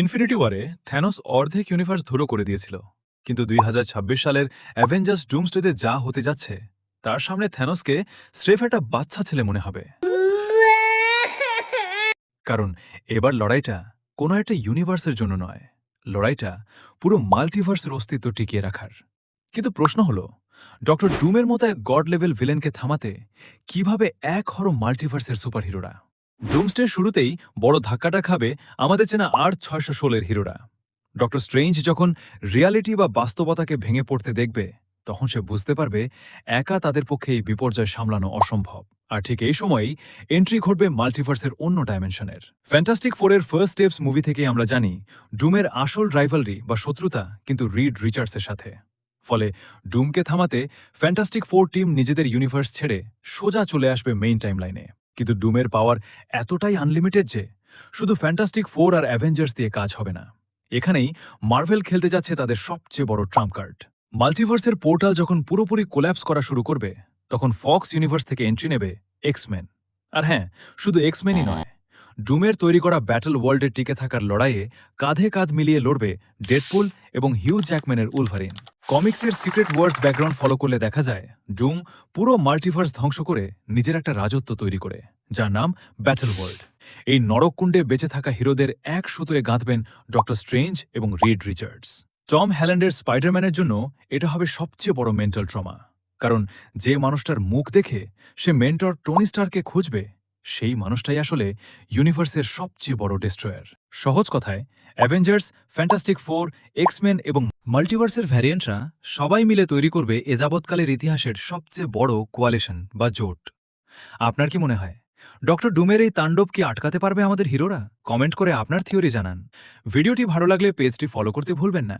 Infinity ওয়ারে Thanos অর্ধেক universe ধুলো করে দিয়েছিল, কিন্তু 2026 সালের অ্যাভেঞ্জার্স ডুমসডেতে যা হতে যাচ্ছে তার সামনে থ্যানোসকে স্রেফ একটা বাচ্চা ছেলে মনে হবে। কারণ এবার লড়াইটা কোনো একটা ইউনিভার্সের জন্য নয়, লড়াইটা পুরো মাল্টিভার্সের অস্তিত্ব টিকিয়ে রাখার। কিন্তু প্রশ্ন হলো, ডক্টর ডুমের মতো এক গড লেভেল ভিলেনকে থামাতে কিভাবে এক হরো মাল্টিভার্সের সুপারহিরোরা? ডুমসডের শুরুতেই বড় ধাক্কাটা খাবে আমাদের চেনা আর 616 হিরোরা। ডক্টর স্ট্রেঞ্জ যখন রিয়ালিটি বা বাস্তবতাকে ভেঙে পড়তে দেখবে, তখন সে বুঝতে পারবে একা তাদের পক্ষে এই বিপর্যয় সামলানো অসম্ভব। আর ঠিক এই সময়েই এন্ট্রি ঘটবে মাল্টিভার্সের অন্য ডাইমেনশনের। ফ্যান্টাস্টিক ফোরের ফার্স্ট স্টেপস মুভি থেকে আমরা জানি ডুমের আসল রাইভালরি বা শত্রুতা কিন্তু রিড রিচার্ডসের সাথে। ফলে ডুমকে থামাতে ফ্যান্টাস্টিক ফোর টিম নিজেদের ইউনিভার্স ছেড়ে সোজা চলে আসবে মেইন টাইমলাইনে। কিন্তু ডুমের পাওয়ার এতটাই আনলিমিটেড যে শুধু ফ্যান্টাস্টিক ফোর আর অ্যাভেঞ্জার্স দিয়ে কাজ হবে না। এখানেই মার্ভেল খেলতে যাচ্ছে তাদের সবচেয়ে বড় ট্রাম্প কার্ড। মাল্টিভার্সের পোর্টাল যখন পুরোপুরি কোল্যাপস করা শুরু করবে, তখন ফক্স ইউনিভার্স থেকে এন্ট্রি নেবে এক্সম্যান। আর হ্যাঁ, শুধু এক্সম্যানই নয়, ডুমের তৈরি করা ব্যাটল ওয়ার্ল্ডের টিকে থাকার লড়াইয়ে কাঁধে কাঁধ মিলিয়ে লড়বে ডেডপুল এবং হিউ জ্যাকম্যানের উলভারিন। কমিক্সের সিক্রেট ওয়ার্ডস ব্যাকগ্রাউন্ড ফলো করলে দেখা যায় ডুম পুরো মাল্টিভার্স ধ্বংস করে নিজের একটা রাজত্ব তৈরি করে, যার নাম ব্যাটল ওয়ার্ল্ড। এই নরককুণ্ডে বেঁচে থাকা হিরোদের এক সুতোয় গাঁথবেন ডক্টর স্ট্রেঞ্জ এবং রিড রিচার্ডস। টম হ্যাল্যান্ডের স্পাইডারম্যানের জন্য এটা হবে সবচেয়ে বড় মেন্টাল ট্রমা, কারণ যে মানুষটার মুখ দেখে সে মেন্টর টনি স্টারকে খুঁজবে, সেই মানুষটাই আসলে ইউনিভার্সের সবচেয়ে বড় ডিস্ট্রয়ার। সহজ কথায়, অ্যাভেঞ্জার্স, ফ্যান্টাস্টিক ফোর, এক্সমেন এবং মাল্টিভার্সের ভ্যারিয়েন্টরা সবাই মিলে তৈরি করবে এ যাবৎকালের ইতিহাসের সবচেয়ে বড় কোয়ালিশন বা জোট। আপনার কি মনে হয়, ডক্টর ডুমের এই তাণ্ডব কি আটকাতে পারবে আমাদের হিরোরা? কমেন্ট করে আপনার থিওরি জানান। ভিডিওটি ভালো লাগলে পেজটি ফলো করতে ভুলবেন না।